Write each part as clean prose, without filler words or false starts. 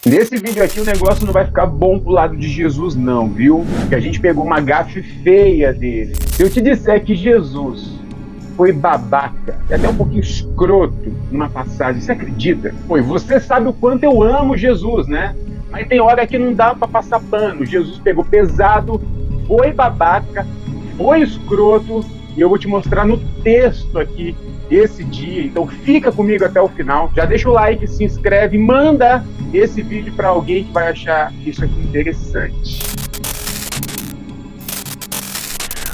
Nesse vídeo aqui o negócio não vai ficar bom pro lado de Jesus não, viu? Porque a gente pegou uma gafe feia dele. Se eu te disser que Jesus foi babaca e até um pouquinho escroto numa passagem, você acredita? Pô, você sabe o quanto eu amo Jesus, né? Mas tem hora que não dá pra passar pano. Jesus pegou pesado, foi babaca, foi escroto, e eu vou te mostrar no texto aqui esse dia. Então fica comigo até o final. Já deixa o like, se inscreve, manda esse vídeo para alguém que vai achar isso aqui interessante.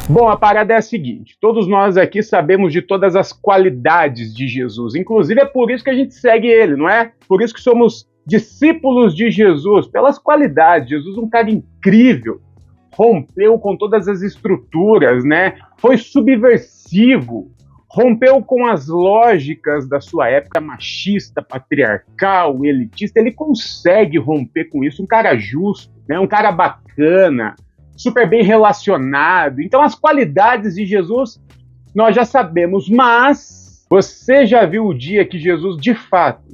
Bom, a parada é a seguinte: todos nós aqui sabemos de todas as qualidades de Jesus. Inclusive é por isso que a gente segue ele, não é? Por isso que somos discípulos de Jesus, pelas qualidades. Jesus é um cara incrível. Rompeu com todas as estruturas, né? Foi subversivo. Rompeu com as lógicas da sua época machista, patriarcal, elitista. Ele consegue romper com isso. Um cara justo, né? Um cara bacana, super bem relacionado. Então as qualidades de Jesus nós já sabemos, mas você já viu o dia que Jesus de fato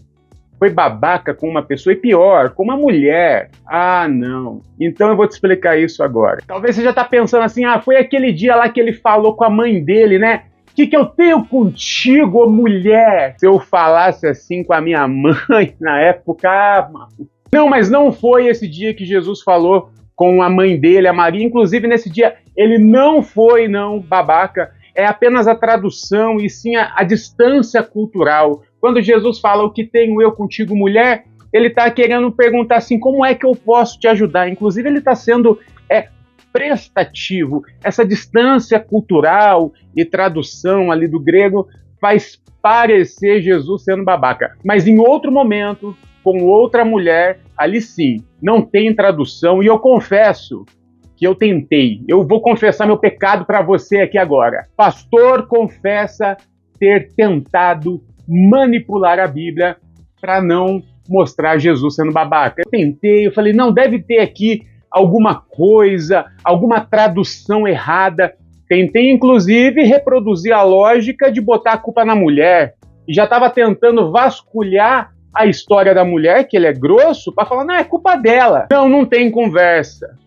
foi babaca com uma pessoa e pior, com uma mulher? Ah, não. Então eu vou te explicar isso agora. Talvez você já tá pensando assim, foi aquele dia lá que ele falou com a mãe dele, né? O que eu tenho contigo, mulher? Se eu falasse assim com a minha mãe na época, não, mas não foi esse dia que Jesus falou com a mãe dele, a Maria. Inclusive nesse dia ele não foi, não, babaca. É apenas a tradução e sim a distância cultural. Quando Jesus fala o que tenho eu contigo, mulher, ele está querendo perguntar assim, como é que eu posso te ajudar? Inclusive ele está sendo prestativo. Essa distância cultural e tradução ali do grego faz parecer Jesus sendo babaca. Mas em outro momento, com outra mulher, ali sim, não tem tradução. E eu confesso que eu tentei. Eu vou confessar meu pecado para você aqui agora. Pastor confessa ter tentado manipular a Bíblia para não mostrar Jesus sendo babaca. Eu tentei, eu falei, não, deve ter aqui alguma coisa, alguma tradução errada. Tentei, inclusive, reproduzir a lógica de botar a culpa na mulher. E já estava tentando vasculhar a história da mulher, que ele é grosso, para falar, não, é culpa dela. Não tem conversa.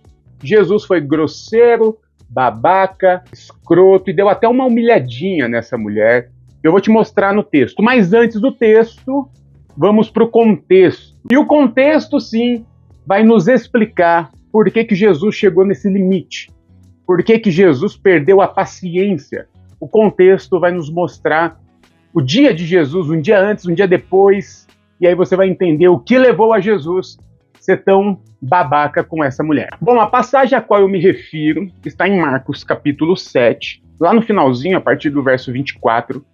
Jesus foi grosseiro, babaca, escroto e deu até uma humilhadinha nessa mulher. Eu vou te mostrar no texto. Mas antes do texto, vamos para o contexto. E o contexto, sim, vai nos explicar por que Jesus chegou nesse limite. Por que Jesus perdeu a paciência. O contexto vai nos mostrar o dia de Jesus, um dia antes, um dia depois. E aí você vai entender o que levou a Jesus ser tão babaca com essa mulher. Bom, a passagem a qual eu me refiro está em Marcos capítulo 7, lá no finalzinho, a partir do verso 24,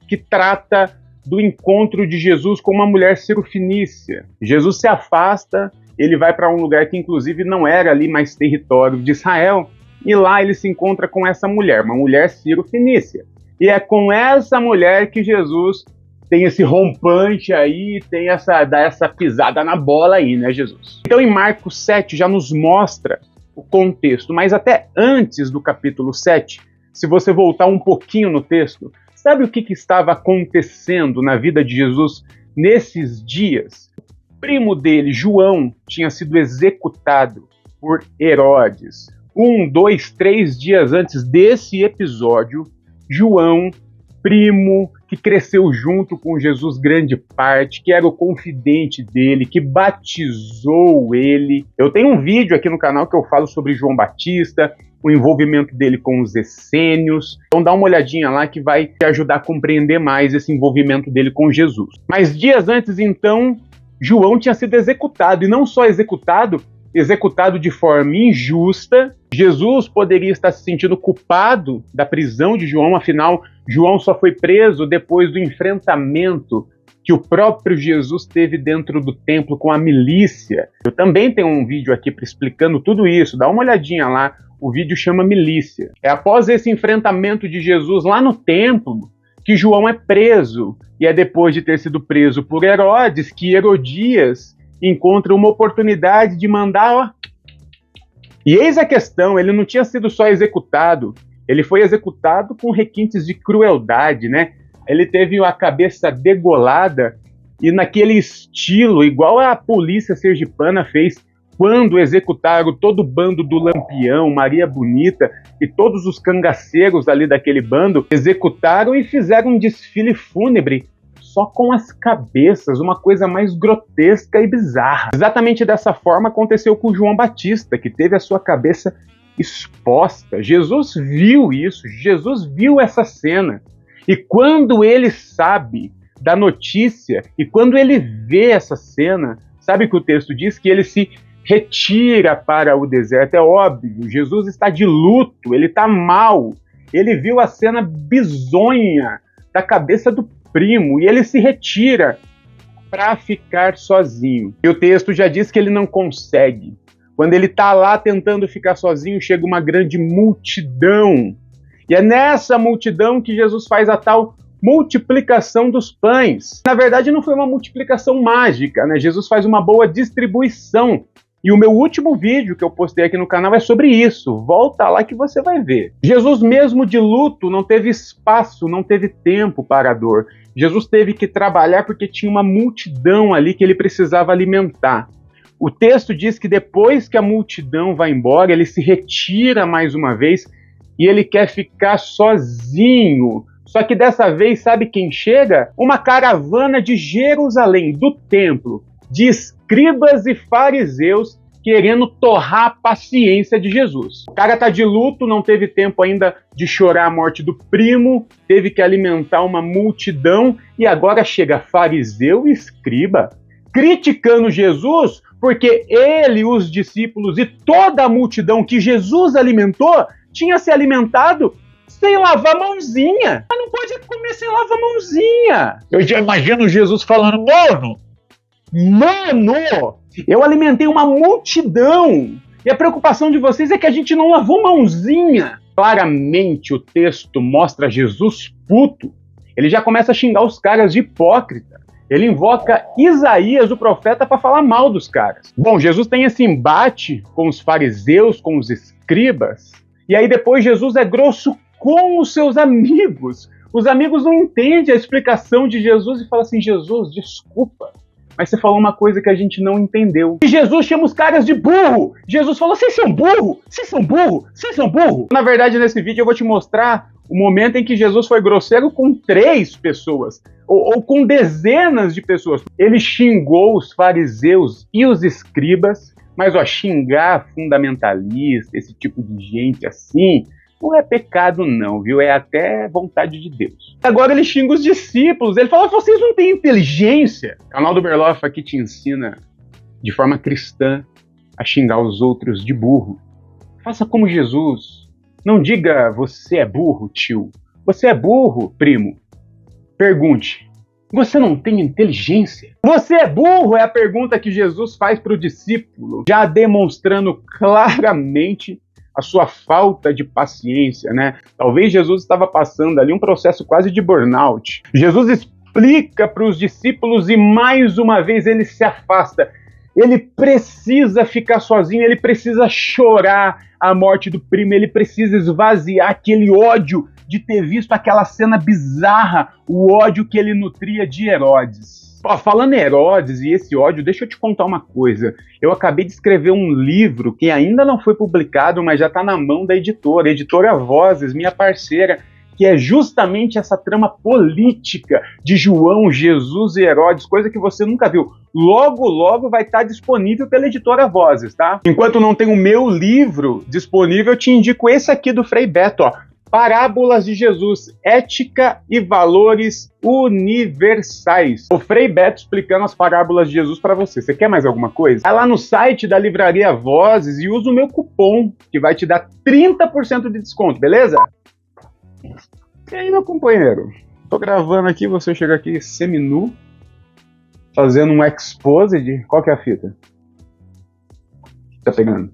que trata do encontro de Jesus com uma mulher cirofenícia. Jesus se afasta, ele vai para um lugar que inclusive não era ali mais território de Israel, e lá ele se encontra com essa mulher, uma mulher cirofenícia. E é com essa mulher que Jesus tem esse rompante aí, dá essa pisada na bola aí, né, Jesus? Então em Marcos 7 já nos mostra o contexto, mas até antes do capítulo 7, se você voltar um pouquinho no texto, sabe o que estava acontecendo na vida de Jesus nesses dias? O primo dele, João, tinha sido executado por Herodes. 1, 2, 3 dias antes desse episódio, João, primo, que cresceu junto com Jesus grande parte, que era o confidente dele, que batizou ele. Eu tenho um vídeo aqui no canal que eu falo sobre João Batista, o envolvimento dele com os essênios. Então dá uma olhadinha lá que vai te ajudar a compreender mais esse envolvimento dele com Jesus. Mas dias antes, então, João tinha sido executado, e não só executado de forma injusta. Jesus poderia estar se sentindo culpado da prisão de João, afinal, João só foi preso depois do enfrentamento que o próprio Jesus teve dentro do templo com a milícia. Eu também tenho um vídeo aqui explicando tudo isso, dá uma olhadinha lá, o vídeo chama Milícia. É após esse enfrentamento de Jesus lá no templo que João é preso, e é depois de ter sido preso por Herodes que Herodias encontra uma oportunidade de mandar, E eis a questão, ele não tinha sido só executado, ele foi executado com requintes de crueldade, né? Ele teve a cabeça degolada e naquele estilo, igual a polícia sergipana fez quando executaram todo o bando do Lampião, Maria Bonita e todos os cangaceiros ali daquele bando, executaram e fizeram um desfile fúnebre só com as cabeças, uma coisa mais grotesca e bizarra. Exatamente dessa forma aconteceu com João Batista, que teve a sua cabeça exposta. Jesus viu isso, Jesus viu essa cena. E quando ele sabe da notícia, e quando ele vê essa cena, sabe que o texto diz que ele se retira para o deserto. É óbvio, Jesus está de luto, ele está mal. Ele viu a cena bizonha da cabeça do primo e ele se retira para ficar sozinho. E o texto já diz que ele não consegue. Quando ele está lá tentando ficar sozinho, chega uma grande multidão. E é nessa multidão que Jesus faz a tal multiplicação dos pães. Na verdade, não foi uma multiplicação mágica, né? Jesus faz uma boa distribuição. E o meu último vídeo que eu postei aqui no canal é sobre isso. Volta lá que você vai ver. Jesus, mesmo de luto, não teve espaço, não teve tempo para a dor. Jesus teve que trabalhar porque tinha uma multidão ali que ele precisava alimentar. O texto diz que depois que a multidão vai embora, ele se retira mais uma vez e ele quer ficar sozinho. Só que dessa vez, sabe quem chega? Uma caravana de Jerusalém, do templo, de escribas e fariseus querendo torrar a paciência de Jesus. O cara tá de luto, não teve tempo ainda de chorar a morte do primo, teve que alimentar uma multidão e agora chega fariseu e escriba criticando Jesus porque ele, os discípulos e toda a multidão que Jesus alimentou tinha se alimentado sem lavar a mãozinha. Mas não pode comer sem lavar a mãozinha. Eu já imagino Jesus falando, Mano, eu alimentei uma multidão e a preocupação de vocês é que a gente não lavou mãozinha. Claramente o texto mostra Jesus puto. Ele já começa a xingar os caras de hipócrita. Ele invoca Isaías, o profeta, para falar mal dos caras. Bom, Jesus tem esse embate com os fariseus, com os escribas, e aí depois Jesus é grosso com os seus amigos. Os amigos não entendem a explicação de Jesus e falam assim, Jesus, desculpa, mas você falou uma coisa que a gente não entendeu. E Jesus chama os caras de burro. Jesus falou, vocês são burro, vocês são burro, vocês são burro. Na verdade, nesse vídeo eu vou te mostrar o momento em que Jesus foi grosseiro com 3 pessoas, ou com dezenas de pessoas. Ele xingou os fariseus e os escribas, mas xingar fundamentalista, esse tipo de gente assim, não é pecado não, viu? É até vontade de Deus. Agora ele xinga os discípulos, ele fala, vocês não têm inteligência. O canal do Berloff aqui te ensina, de forma cristã, a xingar os outros de burro. Faça como Jesus. Não diga, você é burro, tio. Você é burro, primo. Pergunte, você não tem inteligência? Você é burro? É a pergunta que Jesus faz para o discípulo, já demonstrando claramente a sua falta de paciência, né? Talvez Jesus estava passando ali um processo quase de burnout. Jesus explica para os discípulos e mais uma vez ele se afasta. Ele precisa ficar sozinho, ele precisa chorar a morte do primo, ele precisa esvaziar aquele ódio de ter visto aquela cena bizarra, o ódio que ele nutria de Herodes. Falando em Herodes e esse ódio, deixa eu te contar uma coisa. Eu acabei de escrever um livro que ainda não foi publicado, mas já está na mão da editora, Editora Vozes, minha parceira, que é justamente essa trama política de João, Jesus e Herodes, coisa que você nunca viu. Logo, logo vai estar disponível pela Editora Vozes, tá? Enquanto não tem o meu livro disponível, eu te indico esse aqui do Frei Beto, Parábolas de Jesus, Ética e Valores Universais. O Frei Beto explicando as parábolas de Jesus para você. Você quer mais alguma coisa? Vai lá no site da Livraria Vozes e usa o meu cupom, que vai te dar 30% de desconto, beleza? E aí, meu companheiro? Tô gravando aqui, você chega aqui seminu, fazendo um exposed. Qual que é a fita? Tá pegando?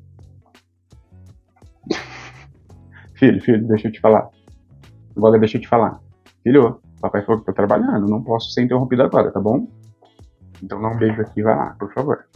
Filho, deixa eu te falar. Agora deixa eu te falar. Filho, papai falou que tá trabalhando, não posso ser interrompido agora, tá bom? Então dá um beijo aqui, vai lá, por favor.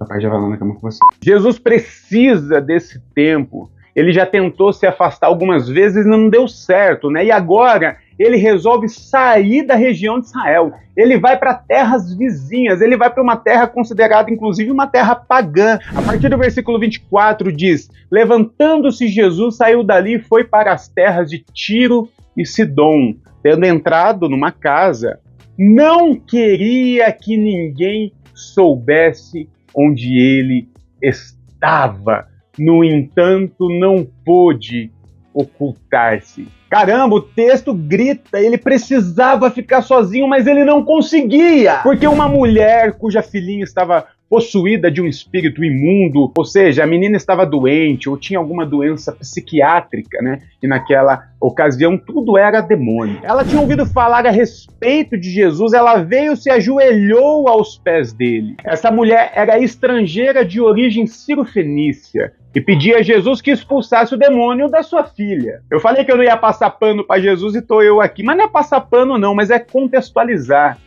Papai já vai lá na cama com você. Jesus precisa desse tempo. Ele já tentou se afastar algumas vezes e não deu certo, né? E agora ele resolve sair da região de Israel. Ele vai para terras vizinhas, ele vai para uma terra considerada, inclusive, uma terra pagã. A partir do versículo 24 diz: levantando-se Jesus, saiu dali e foi para as terras de Tiro e Sidom. Tendo entrado numa casa, não queria que ninguém soubesse onde ele estava. No entanto, não pôde ocultar-se. Caramba, o texto grita, ele precisava ficar sozinho, mas ele não conseguia, porque uma mulher cuja filhinha estava possuída de um espírito imundo, ou seja, a menina estava doente ou tinha alguma doença psiquiátrica, né? E naquela ocasião tudo era demônio. Ela tinha ouvido falar a respeito de Jesus, ela veio, se ajoelhou aos pés dele. Essa mulher era estrangeira de origem cirofenícia e pedia a Jesus que expulsasse o demônio da sua filha. Eu falei que eu não ia passar pano para Jesus e estou eu aqui, mas não é passar pano não, mas é contextualizar.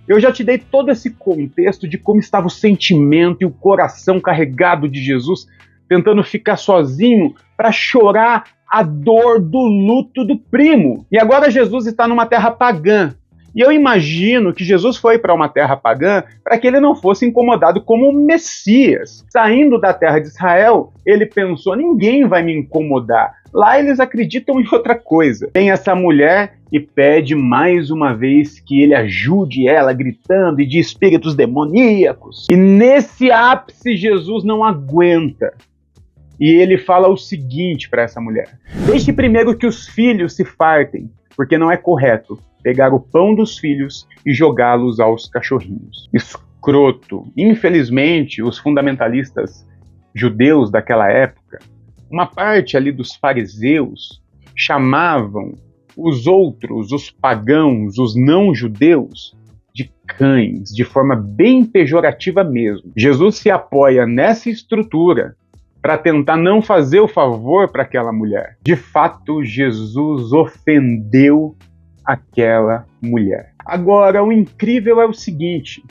Eu já te dei todo esse contexto de como estava o sentimento e o coração carregado de Jesus, tentando ficar sozinho para chorar a dor do luto do primo. E agora Jesus está numa terra pagã. E eu imagino que Jesus foi para uma terra pagã para que ele não fosse incomodado como Messias. Saindo da terra de Israel, ele pensou: ninguém vai me incomodar. Lá eles acreditam em outra coisa. Tem essa mulher e pede mais uma vez que ele ajude ela, gritando, e de espíritos demoníacos. E nesse ápice Jesus não aguenta. E ele fala o seguinte para essa mulher: deixe primeiro que os filhos se fartem, porque não é correto pegar o pão dos filhos e jogá-los aos cachorrinhos. Escroto. Infelizmente, os fundamentalistas judeus daquela época, uma parte ali dos fariseus, chamavam os outros, os pagãos, os não-judeus, de cães, de forma bem pejorativa mesmo. Jesus se apoia nessa estrutura para tentar não fazer o favor para aquela mulher. De fato, Jesus ofendeu aquela mulher. Agora, o incrível é o seguinte: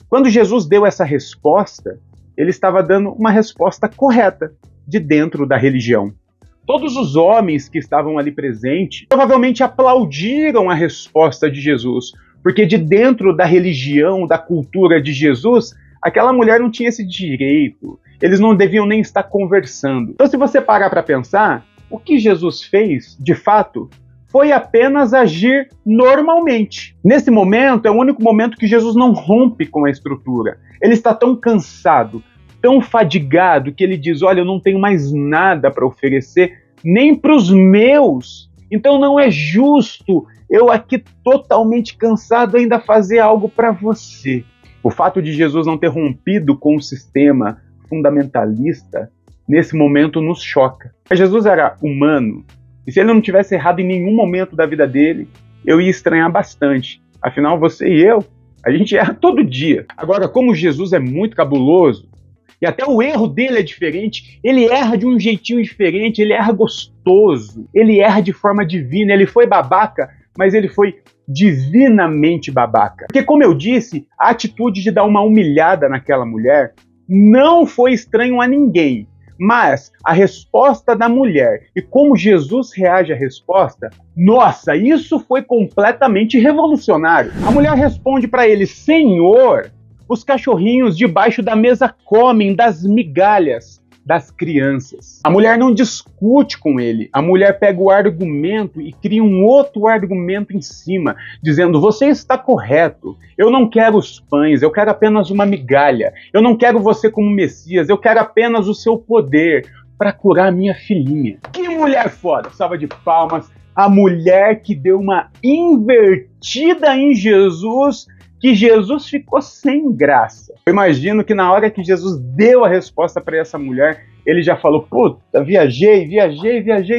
quando Jesus deu essa resposta, ele estava dando uma resposta correta, de dentro da religião. Todos os homens que estavam ali presentes provavelmente aplaudiram a resposta de Jesus, porque de dentro da religião, da cultura de Jesus, aquela mulher não tinha esse direito, eles não deviam nem estar conversando. Então, se você parar para pensar, o que Jesus fez, de fato, foi apenas agir normalmente. Nesse momento, é o único momento que Jesus não rompe com a estrutura. Ele está tão cansado, tão fadigado, que ele diz: olha, eu não tenho mais nada para oferecer, nem para os meus. Então não é justo eu aqui totalmente cansado ainda fazer algo para você. O fato de Jesus não ter rompido com o sistema fundamentalista, nesse momento nos choca. Mas Jesus era humano, e se ele não tivesse errado em nenhum momento da vida dele, eu ia estranhar bastante. Afinal, você e eu, a gente erra todo dia. Agora, como Jesus é muito cabuloso, e até o erro dele é diferente, ele erra de um jeitinho diferente, ele erra gostoso, ele erra de forma divina, ele foi babaca, mas ele foi divinamente babaca. Porque, como eu disse, a atitude de dar uma humilhada naquela mulher não foi estranho a ninguém. Mas a resposta da mulher e como Jesus reage à resposta, nossa, isso foi completamente revolucionário. A mulher responde para ele: Senhor, os cachorrinhos debaixo da mesa comem das migalhas das crianças. A mulher não discute com ele, a mulher pega o argumento e cria um outro argumento em cima, dizendo: você está correto, eu não quero os pães, eu quero apenas uma migalha, eu não quero você como Messias, eu quero apenas o seu poder para curar minha filhinha. Que mulher foda! Salva de palmas, a mulher que deu uma invertida em Jesus, que Jesus ficou sem graça. Eu imagino que na hora que Jesus deu a resposta para essa mulher, ele já falou: puta, viajei,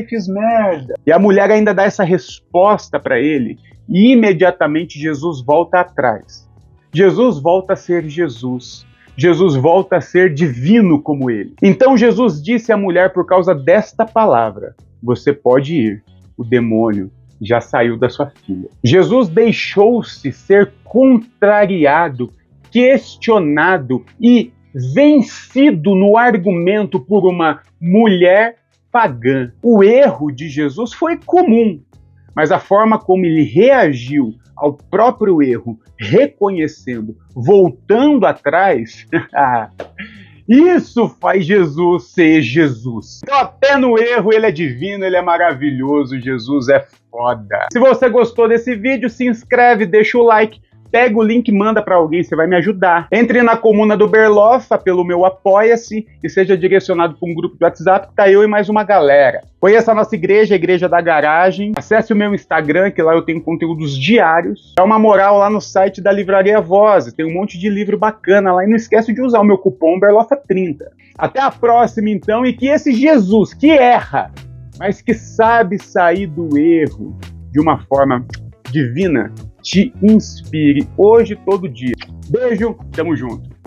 fiz merda. E a mulher ainda dá essa resposta para ele, e imediatamente Jesus volta atrás. Jesus volta a ser Jesus. Jesus volta a ser divino como ele. Então Jesus disse à mulher, por causa desta palavra: você pode ir, o demônio já saiu da sua filha. Jesus deixou-se ser contrariado, questionado e vencido no argumento por uma mulher pagã. O erro de Jesus foi comum, mas a forma como ele reagiu ao próprio erro, reconhecendo, voltando atrás, isso faz Jesus ser Jesus. Então, até no erro, ele é divino, ele é maravilhoso, Jesus é foda. Se você gostou desse vídeo, se inscreve, deixa o like, pega o link e manda pra alguém, você vai me ajudar. Entre na comuna do Berlofa pelo meu Apoia-se e seja direcionado para um grupo do WhatsApp que tá eu e mais uma galera. Conheça a nossa igreja, a Igreja da Garagem. Acesse o meu Instagram, que lá eu tenho conteúdos diários. Dá uma moral lá no site da Livraria Voz, tem um monte de livro bacana lá. E não esquece de usar o meu cupom BERLOFA30. Até a próxima, então, e que esse Jesus que erra, mas que sabe sair do erro de uma forma divina, te inspire hoje, todo dia. Beijo, tamo junto.